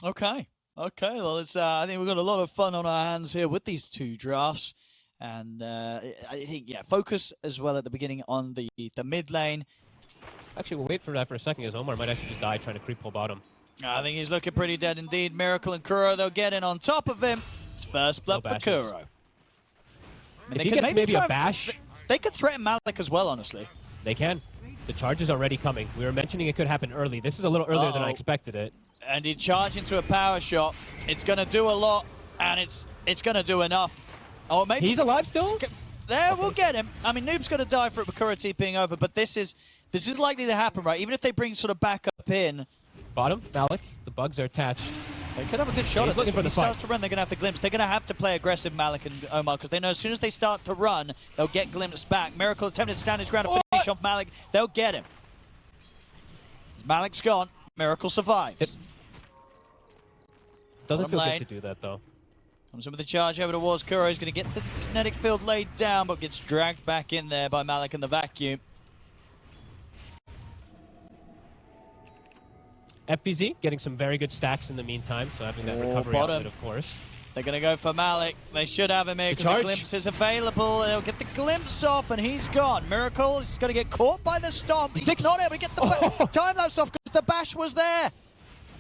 Okay. Okay. Well, it's I think we've got a lot of fun on our hands here with these two drafts, and I think focus as well at the beginning on the mid lane. Actually, we'll wait for that for a second, as Omar might actually just die trying to creep pull bottom. I think he's looking pretty dead indeed. Miracle and Kuro, they'll get in on top of him. It's first blood for Kuro. If he gets maybe a bash, they could threaten Malik as well, honestly. They can. The charge is already coming. We were mentioning it could happen early. This is a little earlier than I expected it. And he charge into a power shot. It's going to do a lot, and it's going to do enough. Oh, maybe he's alive still? There, we'll get him. I mean, Noob's going to die for it with Kuro TPing over, but this is likely to happen, right? Even if they bring sort of back up in. Bottom, Malik. The bugs are attached. They could have a good shot at this. If he starts to run, they're going to have to glimpse. They're going to have to play aggressive, Malik and Omar, because they know as soon as they start to run, they'll get glimpsed back. Miracle attempted to stand his ground to finish off Malik. They'll get him. Malik's gone. Miracle survives. Doesn't feel good to do that, though. Comes in with the charge over towards Kuro. He's going to get the kinetic field laid down, but gets dragged back in there by Malik in the vacuum. FPZ getting some very good stacks in the meantime, so having that recovery outlet, of course. They're going to go for Malik. They should have him here because the glimpse is available. They'll get the glimpse off, and he's gone. Miracle is going to get caught by the stomp. He's not able to get the time-lapse off because the bash was there.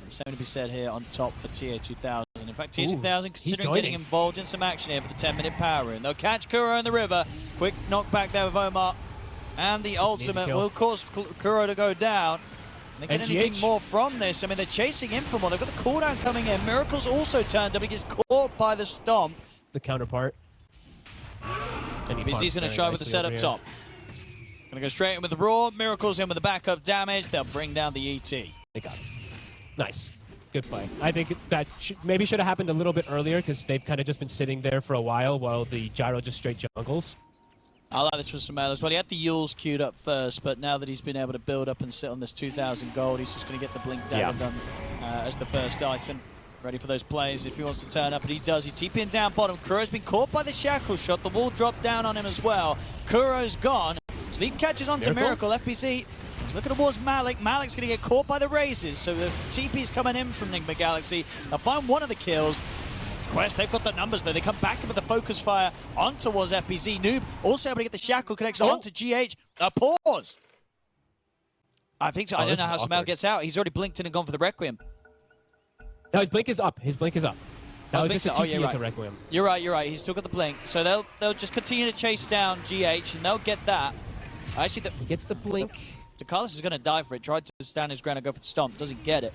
There's something to be said here on top for TI13. In fact, TI13 considering getting involved in some action here for the 10-minute power rune. They'll catch Kuro in the river. Quick knockback there with Omar. And the ultimate will cause Kuro to go down. They get anything more from this. I mean, they're chasing him for more. They've got the cooldown coming in. Miracle's also turned up. He gets caught by the stomp. The counterpart. He's going to try with the setup top. Going to go straight in with the Raw. Miracle's in with the backup damage. They'll bring down the ET. They got him. Nice. Good play. I think that maybe should have happened a little bit earlier because they've kind of just been sitting there for a while the gyro just straight jungles. I like this for Samuel as well. He had the Yules queued up first, but now that he's been able to build up and sit on this 2,000 gold, he's just going to get the Blink Dagger done as the first item. Ready for those plays if he wants to turn up, and he does. He's TPing down bottom. Kuro's been caught by the shackle shot. The wall dropped down on him as well. Kuro's gone. Sleep catches onto Miracle. FPZ is looking towards Malik. Malik's going to get caught by the razors, so the TP's coming in from Nigma Galaxy. They'll find one of the kills. Quest, they've got the numbers though. They come back in with the focus fire on towards FPZ. Noob also able to get the shackle connection onto GH. A pause. I think so. I don't know how Smell gets out. He's already blinked in and gone for the Requiem. No, his blink is up. His blink is up. That was just a TP into Requiem. You're right, you're right. He's still got the blink. So they'll just continue to chase down GH and they'll get that. Actually, he gets the blink. DeCarlos is going to die for it. Tried to stand his ground and go for the stomp. Doesn't get it.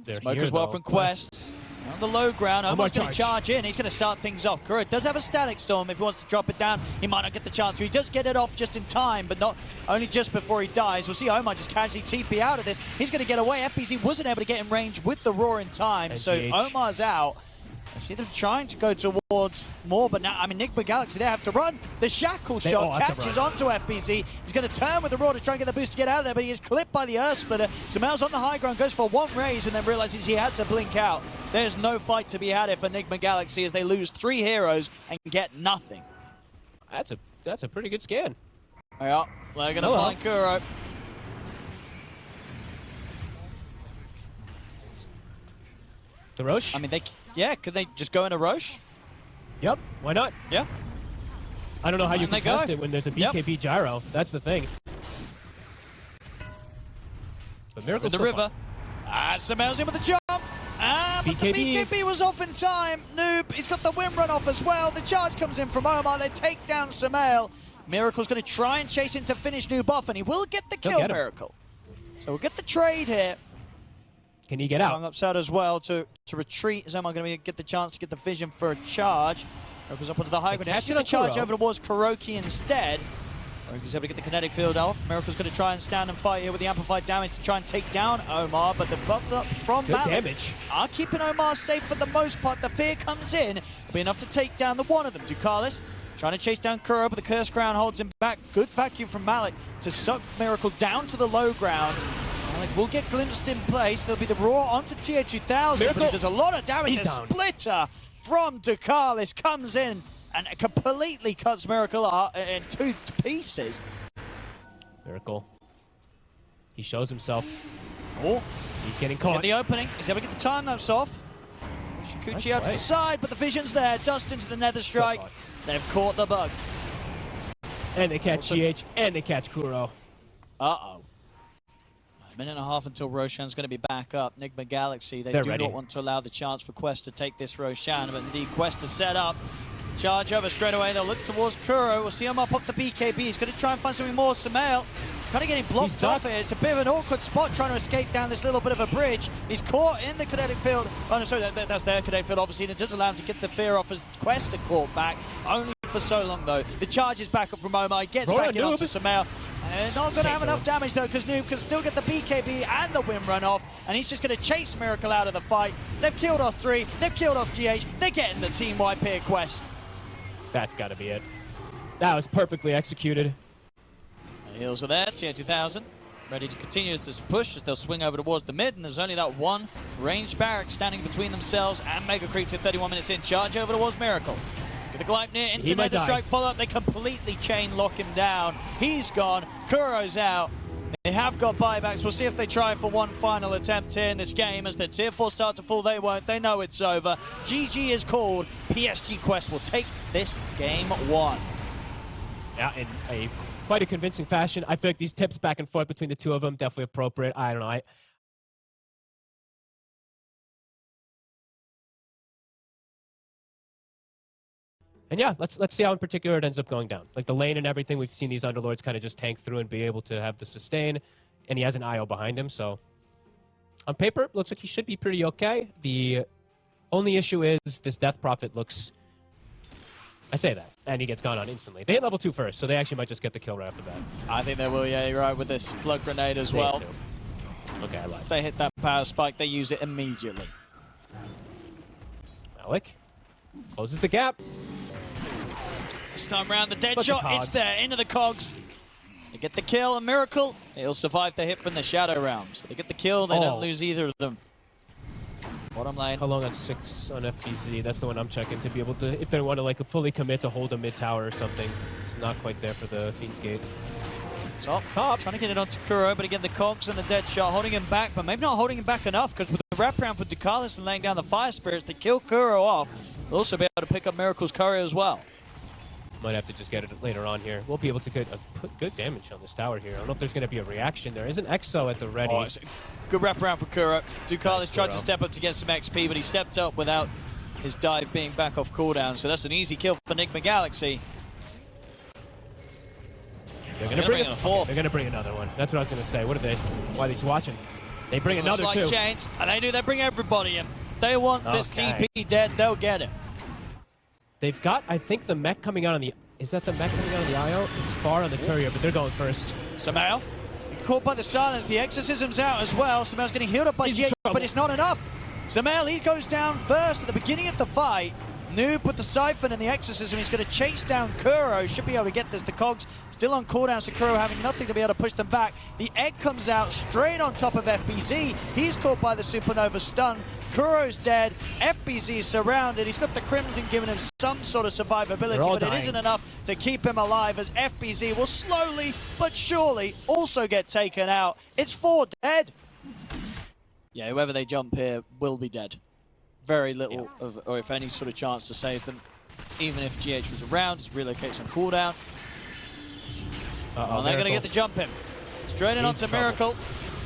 Smoke as well from Quest. On the low ground, Omar's going to charge in. He's going to start things off. Kuro does have a static storm if he wants to drop it down. He might not get the chance to. He does get it off just in time, but not only just before he dies. We'll see Omar just casually TP out of this. He's going to get away. FPZ wasn't able to get in range with the Roar in time, so Omar's out. I see them trying to go towards more, but now, I mean, Nigma Galaxy, they have to run. The shackle shot catches onto FPZ. He's going to turn with the Raw to try and get the boost to get out of there, but he is clipped by the Earth Splitter. Samel's on the high ground, goes for one raise, and then realizes he has to blink out. There's no fight to be had here for Nigma Galaxy as they lose 3 heroes and get nothing. That's a pretty good scan. Yeah, they're going to find Kuro. The Roche? I mean, could they just go in a Roche? Yep, why not? Yeah. I don't know how you contest it when there's a BKB gyro. That's the thing. But Miracle's the river. Samel's in with the jump. But the BKB was off in time. Noob, he's got the wind run off as well. The charge comes in from Omar. They take down Samel. Miracle's going to try and chase in to finish Noob off, and he will get the kill, Miracle. So we'll get the trade here. Can he get out? Tongue upset as well to retreat. Is Omar going to get the chance to get the vision for a charge? Miracle's up onto the high ground. He has to get the charge over towards Kuroki instead. Kuroki's able to get the kinetic field off. Miracle's going to try and stand and fight here with the amplified damage to try and take down Omar, but the buff up from Malik are keeping Omar safe for the most part. The fear comes in. It'll be enough to take down the one of them. DeCarlos trying to chase down Kuro, but the Curse Crown holds him back. Good vacuum from Malik to suck Miracle down to the low ground. Malik will get glimpsed in place. There'll be the Raw onto TI13, but he does a lot of damage. The splitter from DeCarlos comes in and completely cuts Miracle in 2 pieces. Miracle. He shows himself. Oh. He's getting caught. In the opening, he's able to get the time lapse off. Shikuchi out to the side, but the vision's there. Dust into the Nether Strike. They've caught the bug. And they catch GH, and they catch Kuro. Uh-oh. A minute and a half until Roshan's going to be back up. Nigma Galaxy, they do not want to allow the chance for Quest to take this Roshan, but indeed Quest is set up. Charge over straight away. They'll look towards Kuro. We'll see him up the BKB. He's going to try and find something more. Samael, he's kind of getting blocked off here. It's a bit of an awkward spot trying to escape down this little bit of a bridge. He's caught in the kinetic field. Oh, no, sorry, that's their kinetic field, obviously, and it does allow him to get the fear off as Quest are caught back. Only for so long, though. The charge is back up from Omar. He gets back in onto Samael. Not going to have enough damage, though, because Noob can still get the BKB and the Wind run off, and he's just going to chase Miracle out of the fight. They've killed off 3. They've killed off GH. They're getting the team wipe here, Quest. That's got to be it. That was perfectly executed. The heals are there. TI13 ready to continue this push as they'll swing over towards the mid, and there's only that one ranged barrack standing between themselves and Mega Creep to 31 minutes in. Charge over towards Miracle. Get the Gleipnir into the Nether Strike follow-up. They completely chain lock him down. He's gone. Kuro's out. They have got buybacks. We'll see if they try for one final attempt here in this game. As the Tier 4 start to fall, they won't. They know it's over. GG is called. PSG Quest will take this game 1. Yeah, in quite a convincing fashion. I feel like these tips back and forth between the two of them, definitely appropriate. I don't know. And yeah, let's see how in particular it ends up going down. Like the lane and everything, we've seen these Underlords kind of just tank through and be able to have the sustain, and he has an IO behind him, so on paper, looks like he should be pretty okay. The only issue is this Death Prophet looks... I say that, and he gets gone on instantly. They hit level 2 first, so they actually might just get the kill right off the bat. I think they will, yeah, you're right, with this Blood Grenade as well. Too. Okay, I lied. If they hit that power spike, they use it immediately. Malik closes the gap. This time around, the dead shot, it's there, into the cogs. They get the kill, a Miracle. He'll survive the hit from the Shadow Realm. So they get the kill, they don't lose either of them. Bottom lane. How long on 6 on FBZ? That's the one I'm checking to be able to, if they want to like fully commit to hold a mid tower or something. It's not quite there for the Fiend's Gate. Top, trying to get it onto Kuro, but again, the cogs and the dead shot holding him back, but maybe not holding him back enough, because with the wraparound for Ducalis and laying down the Fire Spirits to kill Kuro off, they'll also be able to pick up Miracle's courier as well. Might have to just get it later on here. We'll be able to put good damage on this tower here. I don't know if there's going to be a reaction. There is an Exo at the ready. Oh, good wraparound for Kuro. Ducalis tried to step up to get some XP, but he stepped up without his dive being back off cooldown, so that's an easy kill for Nigma Galaxy. They're going to bring a fourth. They're going to bring another one. That's what I was going to say. What are they? Why are they watching? They bring another two. Chains, and they do. They bring everybody in. They want this DP dead. They'll get it. They've got, I think, the mech coming out on the... Is that the mech coming out on the IO? It's far on the courier, but they're going first. Samael, caught by the silence. The exorcism's out as well. Samael's getting healed up by GH, but it's not enough. Samael, he goes down first at the beginning of the fight. Noob with the Siphon and the Exorcism. He's going to chase down Kuro. Should be able to get this. The cogs still on cooldown, so Kuro having nothing to be able to push them back. The egg comes out straight on top of FBZ. He's caught by the Supernova stun. Kuro's dead. FBZ is surrounded. He's got the Crimson giving him some sort of survivability, but it isn't enough to keep him alive as FBZ will slowly but surely also get taken out. It's 4 dead. Yeah, whoever they jump here will be dead. Very little, or if any sort of chance to save them. Even if GH was around, just relocates on cooldown. And they're going to get the jump in. Straight in onto Miracle.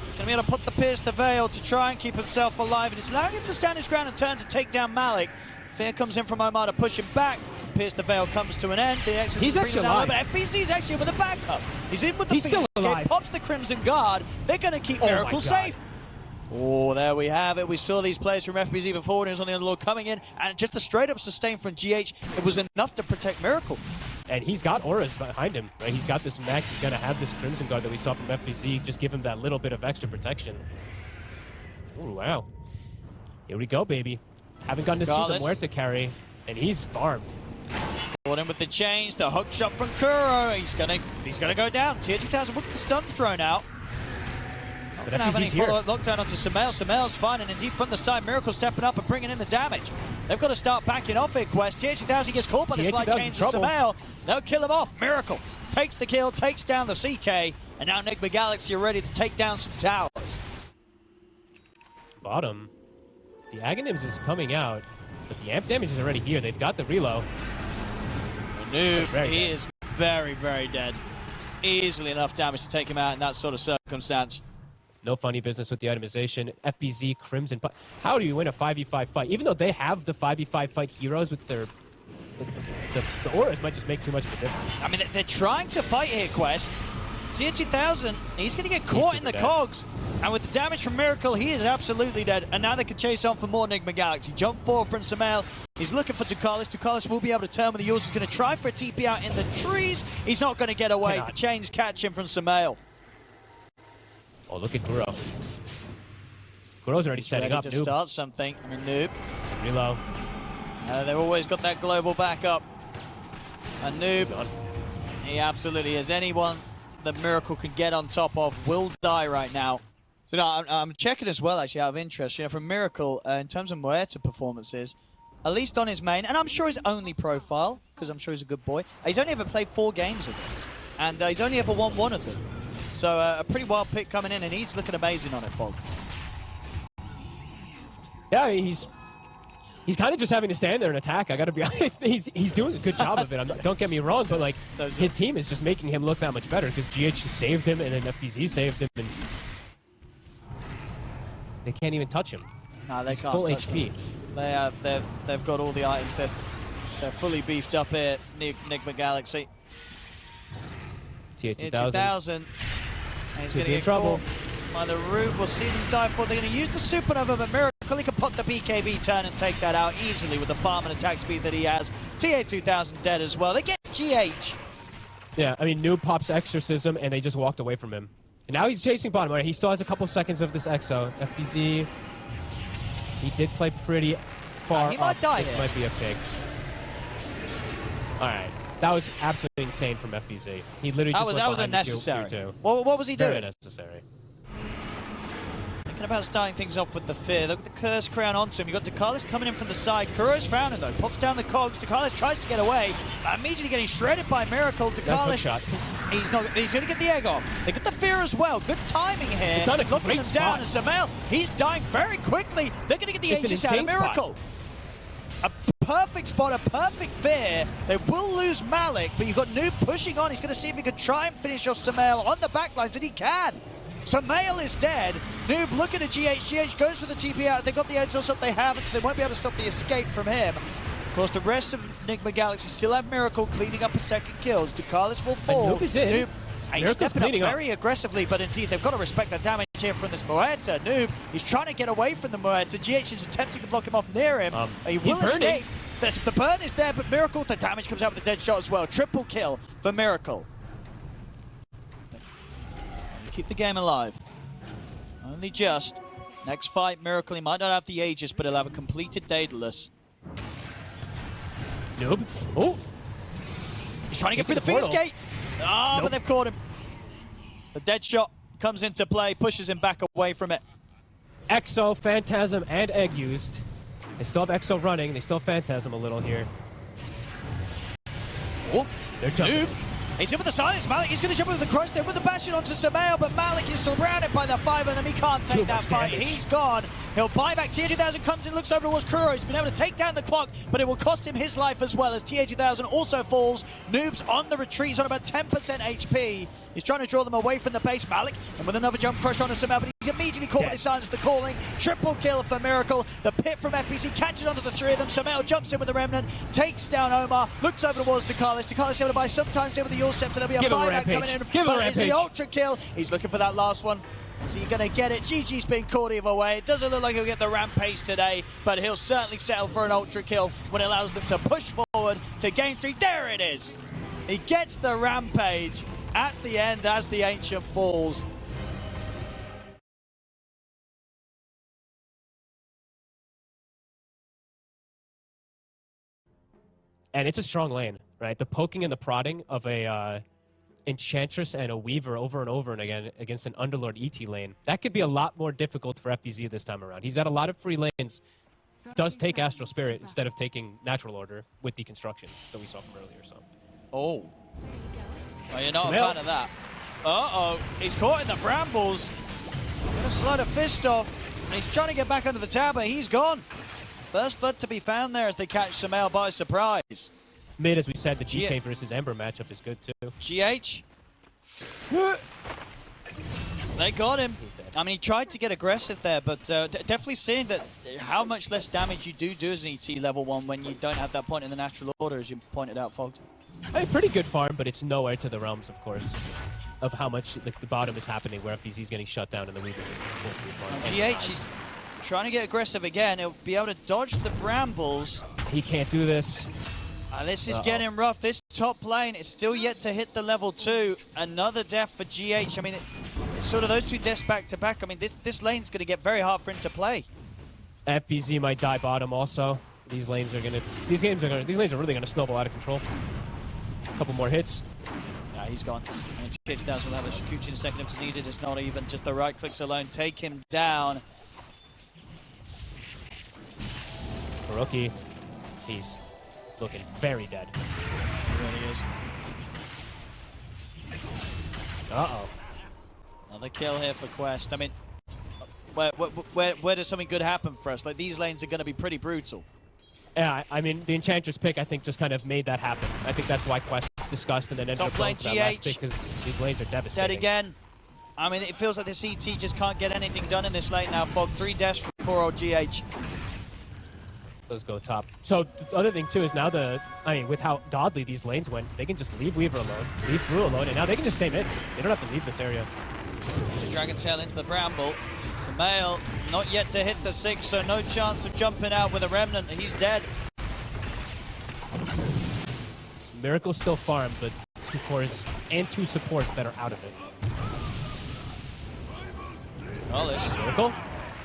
He's going to be able to put the Pierce the Veil to try and keep himself alive. And it's allowing him to stand his ground and turn to take down Malik. Fear comes in from Omar to push him back. Pierce the Veil comes to an end. The Exorcist he's actually alive. But FBC's actually with a backup. He's in with the Fiend's Gate, pops the Crimson Guard. They're going to keep Miracle safe. Oh, there we have it. We saw these players from FBZ before, and he was on the Underlord coming in, and just a straight-up sustain from GH. It was enough to protect Miracle. And he's got auras behind him, right? He's got this mech. He's going to have this Crimson Guard that we saw from FBZ. Just give him that little bit of extra protection. Oh, wow. Here we go, baby. Haven't gotten to see the Muerta carry, and he's farmed. Caught him with the change, the hook shot from Kuro. He's gonna go down. TI13 look at the stun thrown out. Not have any follow-up lockdown onto Samael. Samael's fine, and indeed from the side, Miracle stepping up and bringing in the damage. They've got to start backing off here, Quest. TI13 gets caught by the slight change to Samael. They'll kill him off. Miracle takes the kill, takes down the CK, and now Nigma Galaxy are ready to take down some towers. Bottom, The Aghanims is coming out, but the amp damage is already here. They've got the reload. Noob, he is very, very dead. Easily enough damage to take him out in that sort of circumstance. No funny business with the itemization. FBZ, Crimson. How do you win a 5v5 fight? Even though they have the 5v5 fight heroes with their... The auras might just make too much of a difference. I mean, they're trying to fight here, Quest. TI13, he's going to get caught in the cogs. And with the damage from Miracle, he is absolutely dead. And now they can chase on for more Nigma Galaxy. Jump forward from Sumail. He's looking for Ducalis. Ducalis will be able to turn with the Yules. He's going to try for a TP out in the trees. He's not going to get away. The chains catch him from Sumail. Oh, look at Guro. Guro's already setting up. To start something. I mean, Noob. Reload. They've always got that global backup. And Noob, he absolutely is. Anyone that Miracle can get on top of will die right now. So no, I'm checking as well, actually, out of interest. You know, from Miracle, in terms of Muerta performances, at least on his main, and I'm sure his only profile, because I'm sure he's a good boy, he's only ever played 4 games of it. And he's only ever won 1 of them. So a pretty wild pick coming in, and he's looking amazing on it, Fog. Yeah, he's kind of just having to stand there and attack. I got to be honest. He's doing a good job of it. Don't get me wrong, but like his team is just making him look that much better because GH just saved him and then FBZ saved him, and they can't even touch him. No, they He's can't full touch HP. Them. They've got all the items. They're fully beefed up here. Nigma Galaxy. TI13. He's going to get trouble by the root. We'll see them dive for. They're going to use the supernova, but Miracle, he can pop the BKB turn and take that out easily with the farm and attack speed that he has. TI13 dead as well. They get GH. Yeah, I mean, Noob pops Exorcism, and they just walked away from him. And now he's chasing bottom. Right? He still has a couple seconds of this Exo. FBZ, he did play pretty far he might die This here. might be a pick. All right. That was absolutely insane from FBZ. He literally just that was unnecessary. What was he doing? Very necessary. Thinking about starting things off with the fear. Look at the curse crown onto him. You've got Ducalis coming in from the side. Kuro's frowning though. Pops down the cogs. Ducalis tries to get away. Immediately getting shredded by Miracle. Ducalis, shot. He's going to get the egg off. They get the fear as well. Good timing here. It's on a Knocking great him spot. down. And Sumail, he's dying very quickly. They're going to get the Aegis out of Miracle. A perfect spot, a perfect fear. They will lose Malik, but you've got Noob pushing on. He's going to see if he can try and finish off Sumail on the backlines, and he can. Sumail is dead. Noob looking at GH. GH goes for the TP out. They've got the Exos up, they haven't, so they won't be able to stop the escape from him. Of course, the rest of Nigma Galaxy still have Miracle cleaning up a second kills. Ducalis will fall. Noob is in. He's stepping up very aggressively, but indeed, they've got to respect the damage here from this Muerta. Noob, he's trying to get away from the Muerta. GH is attempting to block him off near him. He will escape. The burn is there, but Miracle, the damage comes out with the dead shot as well. Triple kill for Miracle. Keep the game alive. Only just. Next fight, Miracle, he might not have the Aegis, but he'll have a completed Daedalus. Noob. Oh. He's trying to get through the Phoenix Gate. Oh, but they've caught him. The dead shot comes into play, pushes him back away from it. Exo, Phantasm, and Egg used. They still have Exo running. They still have Phantasm a little here. Oh, they're jumping. He's in with the silence. Malik, he's going to jump with the crush there with the bastion onto Sumail, but Malik is surrounded by the 5 of them. He can't take that fight. He's gone. He'll buy back. TI13 comes in, looks over towards Kuro. He's been able to take down the clock, but it will cost him his life as well as TI13 also falls. Noob's on the retreat. He's on about 10% HP. He's trying to draw them away from the base. Malik, and with another jump crush onto Sumail, but he's immediately caught by the silence, the calling. Triple kill for Miracle. The pit from FBC catches onto the 3 of them. Sumail jumps in with the Remnant, takes down Omar, looks over towards Ducalis. Ducalis able to buy sometimes here with the Yule Scepter. There'll be a buyback coming in. But it's the ultra kill. He's looking for that last one. Is he going to get it? GG's been caught either way. It doesn't look like he'll get the Rampage today, but he'll certainly settle for an ultra kill when it allows them to push forward to game 3. There it is. He gets the Rampage at the end as the Ancient falls. And it's a strong lane, right? The poking and the prodding of a Enchantress and a Weaver over and over and again against an Underlord ET lane. That could be a lot more difficult for FBZ this time around. He's had a lot of free lanes. Does take Astral Spirit instead of taking Natural Order with Deconstruction that we saw from earlier. So. Oh. Well, you're not a fan of that. Uh-oh. He's caught in the brambles. Gonna slide a fist off. He's trying to get back under the tower, but he's gone. First blood to be found there as they catch Sumail by surprise. Mid, as we said, the GK versus Ember matchup is good too. GH. They got him. I mean, he tried to get aggressive there, but definitely seeing that how much less damage you do as an ET level 1 when you don't have that point in the natural order, as you pointed out, Fox. I mean, pretty good farm, but it's nowhere to the realms, of course, of how much the bottom is happening, where FBZ is getting shut down and the Weaver is just full free farm. GH is trying to get aggressive again. He'll be able to dodge the brambles. He can't do this. This is getting rough. This top lane is still yet to hit the level 2. Another death for GH. I mean, sort of those two deaths back to back. I mean, this lane's going to get very hard for him to play. FBZ might die bottom also. These lanes are really gonna snowball out of control. A couple more hits. Nah, he's gone. And TI13 will have a Shikuchi in a second if it's needed. It's not even just the right clicks alone. Take him down. Rookie, he's looking very dead. He really is. Uh-oh. Another kill here for Quest. I mean, where does something good happen for us? Like, these lanes are going to be pretty brutal. Yeah, I mean, the Enchantress pick, I think, just kind of made that happen. I think that's why Quest discussed and then ended up going for that last pick, because these lanes are devastating. Dead again. I mean, it feels like the CT just can't get anything done in this lane now, Fog. 3 deaths for poor old GH. Let's go top. So the other thing too is now with how godly these lanes went, they can just leave Weaver alone, leave Brew alone, and now they can just stay mid. They don't have to leave this area. The Dragon Tail into the Bramble. Sumail not yet to hit the 6, so no chance of jumping out with a Remnant. He's dead. Miracle still farmed, but 2 cores and 2 supports that are out of it. Oh, this Miracle.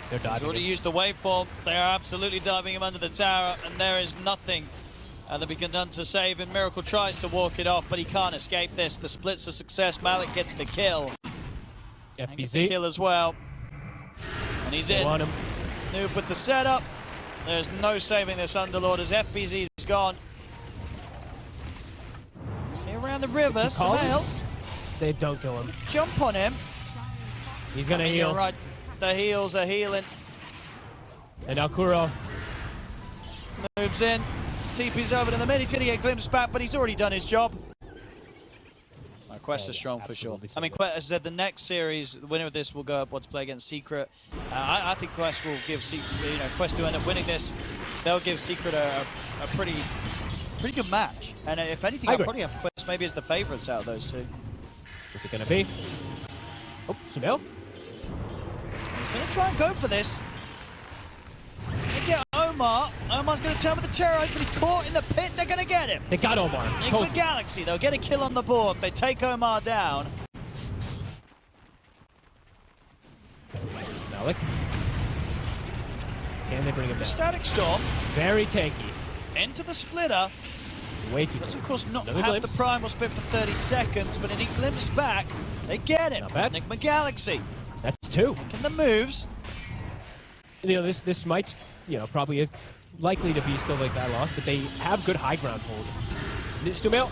They're diving. He's already used the waveform. They are absolutely diving him under the tower, and there is nothing that we can done to save him. Miracle tries to walk it off, but he can't escape this. The split's a success. Malik gets the kill. FBZ. Gets the kill as well. And he's in. Want him. Noob with the setup. There's no saving this Underlord as FBZ is gone. See around the river, Sumail. They don't kill him. Jump on him. He's gonna heal. Right. The heals are healing. And now Kuro. Noob's in. TP's over to the mid. He's going to get glimpsed back, but he's already done his job. Quest is strong for sure. I mean, as I said, the next series, the winner of this will go up to play against Secret. I think Quest will give Secret, Quest to end up winning this. They'll give Secret a pretty good match. And if anything, I'll probably have Quest maybe as the favorites out of those two. What's it going to be? Oh, Sumail. He's going to try and go for this. They get Omar. Omar's going to turn with the terrorize, but he's caught in the pit. They're going to get him. They got Omar. Nigma Galaxy, they'll get a kill on the board. They take Omar down. Malik. Can they bring him down? Static Storm. Very tanky. Into the splitter. Way too Does, tanky. of course, not Another have glimpse. the primal split for 30 seconds, but if he glimpses back, they get him. Not bad. Nigma Galaxy. That's 2. Making the moves. This might, probably is likely to be still like that loss, but they have good high ground hold. Sumail.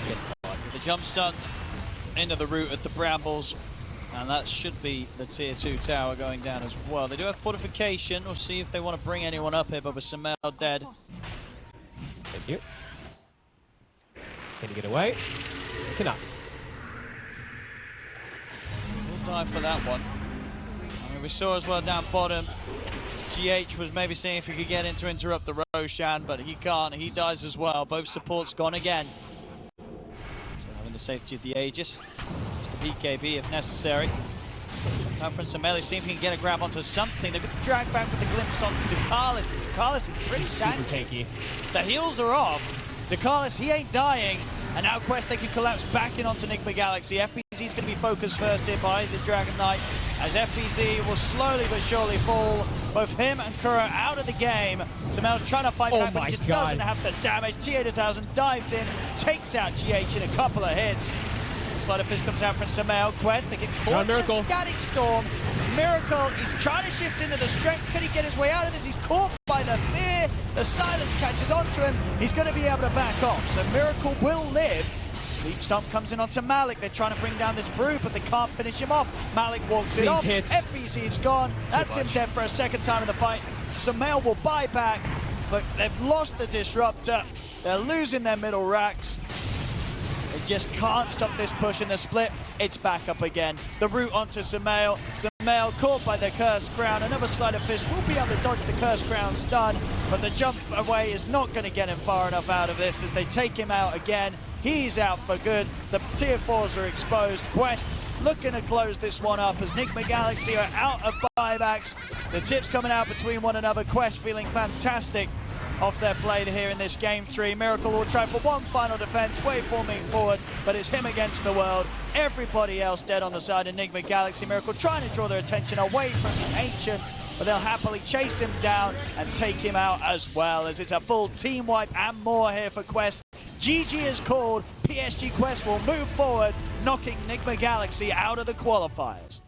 Gets caught. The jump stun into the root at the Brambles. And that should be the tier 2 tower going down as well. They do have fortification. We'll see if they want to bring anyone up here, but with Sumail dead. Thank you. Can he get away? Cannot. We'll dive for that one. I mean, we saw as well down bottom. GH was maybe seeing if he could get in to interrupt the Roshan, but he can't. He dies as well. Both supports gone again. So having the safety of the Aegis. Just the BKB if necessary. Now from Sumail, see if he can get a grab onto something. They've got the drag back with the glimpse onto Ducalis, but Ducalis is pretty tanky. The heals are off. Ducalis, he ain't dying. And now Quest, they can collapse back in onto Nigma Galaxy. FBZ is going to be focused first here by the Dragon Knight, as FBZ will slowly but surely fall. Both him and Kuro out of the game. Sumail's trying to fight back, but he just doesn't have the damage. TI13 dives in, takes out GH in a couple of hits. The Sleight of Fist comes out from Sumail. Quest, they get caught in the Static Storm. Miracle, he's trying to shift into the strength. Can he get his way out of this? He's caught by the fear. The silence catches onto him. He's going to be able to back off. So Miracle will live. Sleep Stomp comes in onto Malik. They're trying to bring down this Brood, but they can't finish him off. Malik walks it off. Hits. FBC is gone. That's him dead for a second time in the fight. Sumail will buy back, but they've lost the Disruptor. They're losing their middle racks. They just can't stop this push in the split. It's back up again. The route onto Sumail. Sumail caught by the Cursed Crown. Another Sleight of Fist will be able to dodge the Cursed Crown stun, but the jump away is not going to get him far enough out of this as they take him out again. He's out for good. The tier 4s are exposed. Quest looking to close this one up as Nigma Galaxy are out of buybacks. The tips coming out between one another. Quest feeling fantastic off their play here in this game 3. Miracle will try for one final defense, waveforming forward, but it's him against the world. Everybody else dead on the side of Nigma Galaxy. Miracle trying to draw their attention away from the Ancient, but they'll happily chase him down and take him out as well, as it's a full team wipe and more here for Quest. GG is called. PSG Quest will move forward, knocking Nigma Galaxy out of the qualifiers.